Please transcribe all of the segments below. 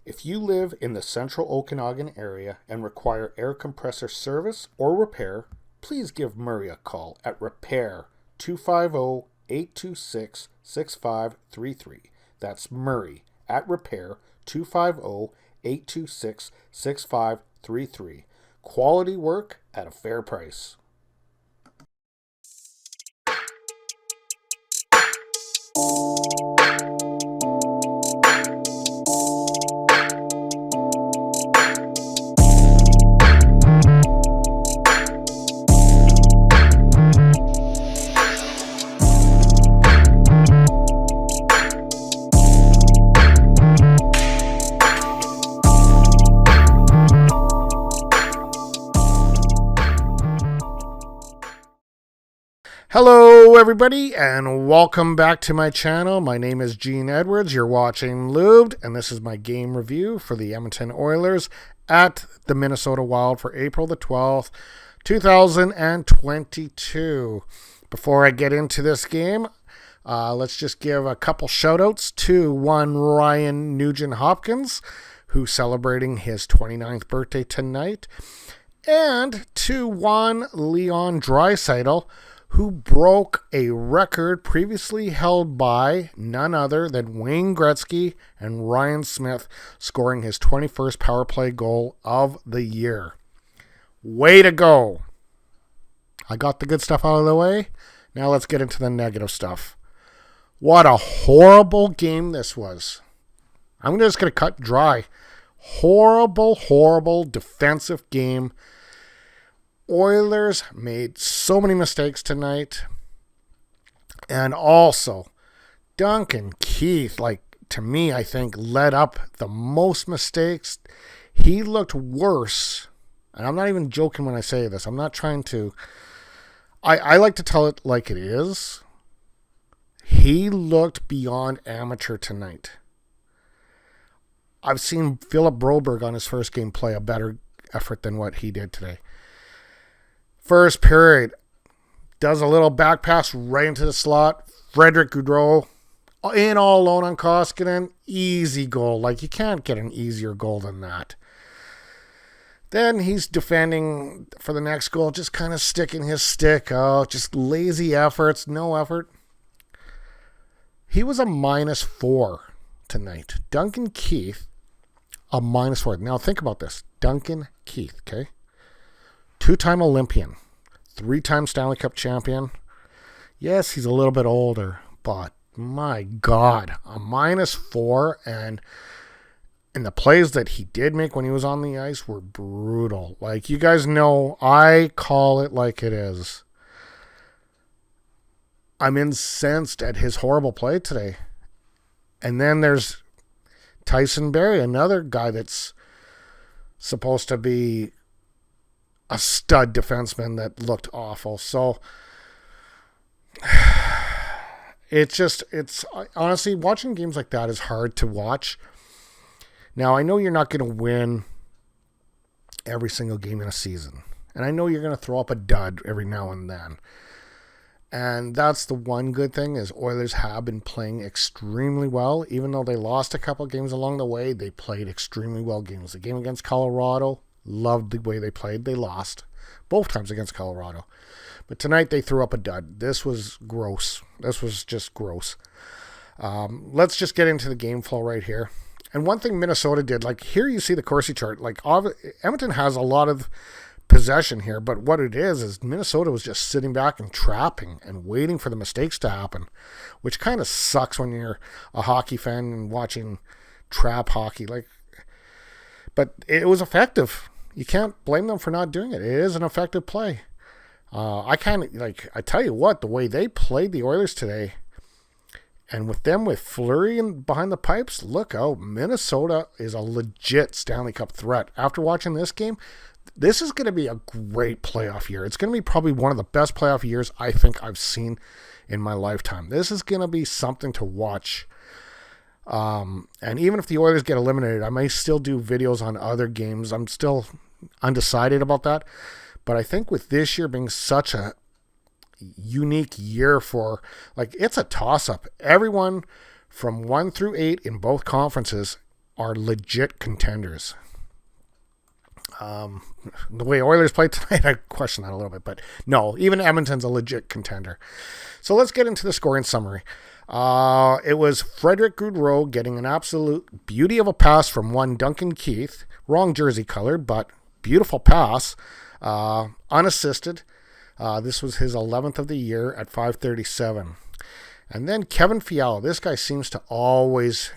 If you live in the central Okanagan area and require air compressor service or repair, please give Murray a call at Repair 250-826-6533. That's Murray at Repair 250-826-6533. Quality work at a fair price. Hello everybody and welcome back to my channel. My name is Gene Edwards. You're watching Lubed and this is my game review for the Edmonton Oilers at the Minnesota Wild for April the 12th, 2022. Before I get into this game, let's just give a couple shout outs to one Ryan Nugent-Hopkins, who's celebrating his 29th birthday tonight, and to one Leon Draisaitl, who broke a record previously held by none other than Wayne Gretzky and Ryan Smith, scoring his 21st power play goal of the year. Way to go. I got the good stuff out of the way. Now let's get into the negative stuff. What a horrible game this was. I'm just going to cut dry. Horrible defensive game. Oilers made so many mistakes tonight. And also, Duncan Keith, to me, I think, led up the most mistakes. He looked worse. And I'm not even joking when I say this. I'm not trying to... I like to tell it like it is. He looked beyond amateur tonight. I've seen Philip Broberg on his first game play a better effort than what he did today. First period, does a little back pass right into the slot. Frederick Gaudreau in all alone on Koskinen. Easy goal. You can't get an easier goal than that. Then he's defending for the next goal, just kind of sticking his stick out. Just lazy efforts, no effort. He was a -4 tonight. Duncan Keith, a -4. Now think about this. Duncan Keith, okay? 2-time Olympian, 3-time Stanley Cup champion. Yes, he's a little bit older, but my God, a -4, and the plays that he did make when he was on the ice were brutal. You guys know, I call it like it is. I'm incensed at his horrible play today. And then there's Tyson Barrie, another guy that's supposed to be a stud defenseman that looked awful. So it's honestly, watching games like that is hard to watch. Now, I know you're not going to win every single game in a season. And I know you're going to throw up a dud every now and then. And that's the one good thing is Oilers have been playing extremely well. Even though they lost a couple games along the way, they played extremely well games. The game against Colorado, loved the way they played. They lost both times against Colorado. But tonight they threw up a dud. This was gross. This was just gross. Let's just get into the game flow right here. And one thing Minnesota did, here you see the Corsi chart. Edmonton has a lot of possession here, but what it is Minnesota was just sitting back and trapping and waiting for the mistakes to happen, which kind of sucks when you're a hockey fan and watching trap hockey. But it was effective. You can't blame them for not doing it. It is an effective play. I tell you what, the way they played the Oilers today, and with Fleury and behind the pipes, look out. Minnesota is a legit Stanley Cup threat. After watching this game, this is going to be a great playoff year. It's going to be probably one of the best playoff years I think I've seen in my lifetime. This is going to be something to watch. And even if the Oilers get eliminated, I may still do videos on other games. I'm still undecided about that. But I think with this year being such a unique year for, it's a toss-up. Everyone from 1 through 8 in both conferences are legit contenders. The way Oilers played tonight, I question that a little bit, but no, even Edmonton's a legit contender. So let's get into the scoring summary. It was Frederick Gaudreau getting an absolute beauty of a pass from one Duncan Keith, wrong jersey color, but beautiful pass, unassisted. This was his 11th of the year at 5:37. And then Kevin Fiala, this guy seems to always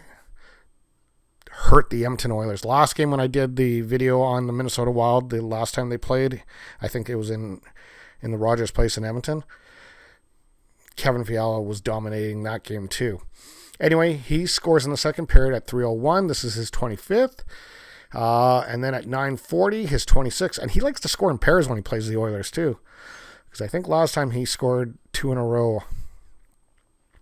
hurt the Edmonton Oilers. Last game when I did the video on the Minnesota Wild, the last time they played, I think it was in the Rogers Place in Edmonton, Kevin Fiala was dominating that game too. Anyway, he scores in the second period at 3:01. This is his 25th. And then at 9:40, his 26th. And he likes to score in pairs when he plays the Oilers too, because I think last time he scored 2 in a row.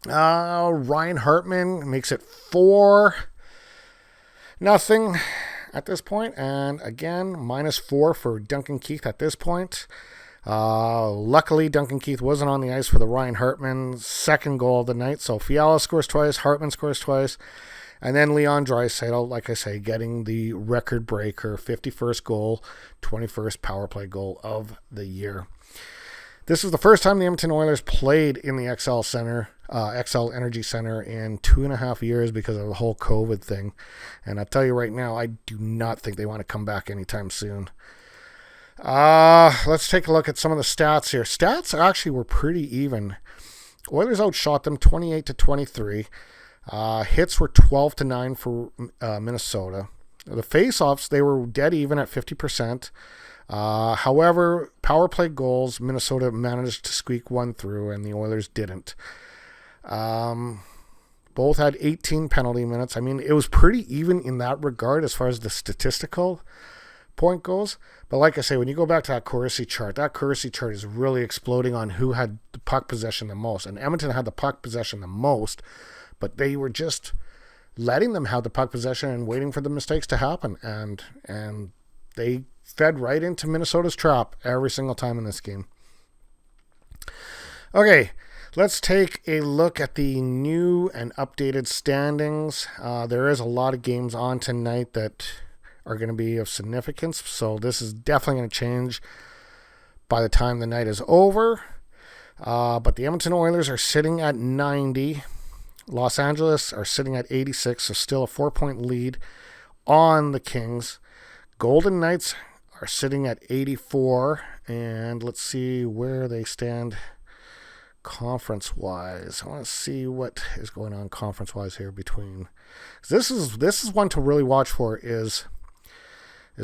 Ryan Hartman makes it 4-0 at this point, and again -4 for Duncan Keith at this point. Luckily, Duncan Keith wasn't on the ice for the Ryan Hartman second goal of the night, so Fiala scores twice, Hartman scores twice, and then Leon Draisaitl, like I say, getting the record breaker 51st goal, 21st power play goal of the year. This is the first time the Edmonton Oilers played in the XL Energy Center in 2.5 years because of the whole COVID thing. And I'll tell you right now, I do not think they want to come back anytime soon. Let's take a look at some of the stats here. Stats actually were pretty even. Oilers outshot them 28-23. Hits were 12-9 for Minnesota. The face-offs, they were dead even at 50%. However, power play goals, Minnesota managed to squeak one through, and the Oilers didn't. Both had 18 penalty minutes. I mean, it was pretty even in that regard as far as the statistical point goes. But like I say, when you go back to that Corsi chart is really exploding on who had the puck possession the most. And Edmonton had the puck possession the most, but they were just letting them have the puck possession and waiting for the mistakes to happen. And they fed right into Minnesota's trap every single time in this game. Okay, let's take a look at the new and updated standings. There is a lot of games on tonight that are going to be of significance, so this is definitely going to change by the time the night is over. But the Edmonton Oilers are sitting at 90. Los Angeles are sitting at 86, so still a 4-point lead on the Kings. Golden Knights are sitting at 84, and let's see where they stand conference-wise. I want to see what is going on conference-wise here between. This is one to really watch for is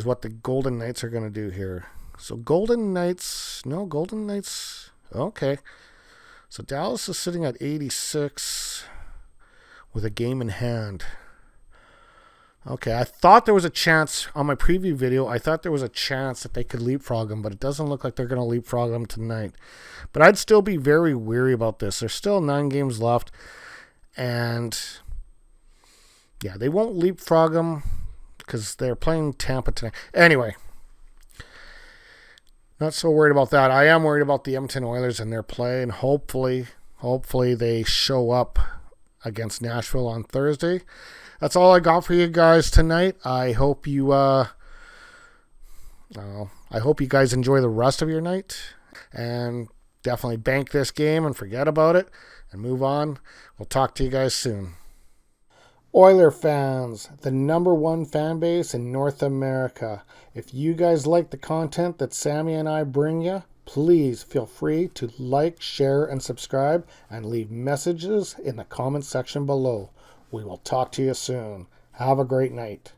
what the Golden Knights are going to do here. So Golden Knights, okay. So Dallas is sitting at 86 with a game in hand. Okay, I thought there was a chance on my preview video. I thought there was a chance that they could leapfrog them, but it doesn't look like they're going to leapfrog them tonight. But I'd still be very weary about this. There's still 9 games left, and yeah, they won't leapfrog them because they're playing Tampa tonight. Anyway, not so worried about that. I am worried about the Edmonton Oilers and their play, and hopefully they show up against Nashville on Thursday. That's all I got for you guys tonight. I hope you guys enjoy the rest of your night, and definitely bank this game and forget about it and move on. We'll talk to you guys soon. Oiler fans, the #1 fan base in North America. If you guys like the content that Sammy and I bring you, please feel free to like, share, and subscribe, and leave messages in the comment section below. We will talk to you soon. Have a great night.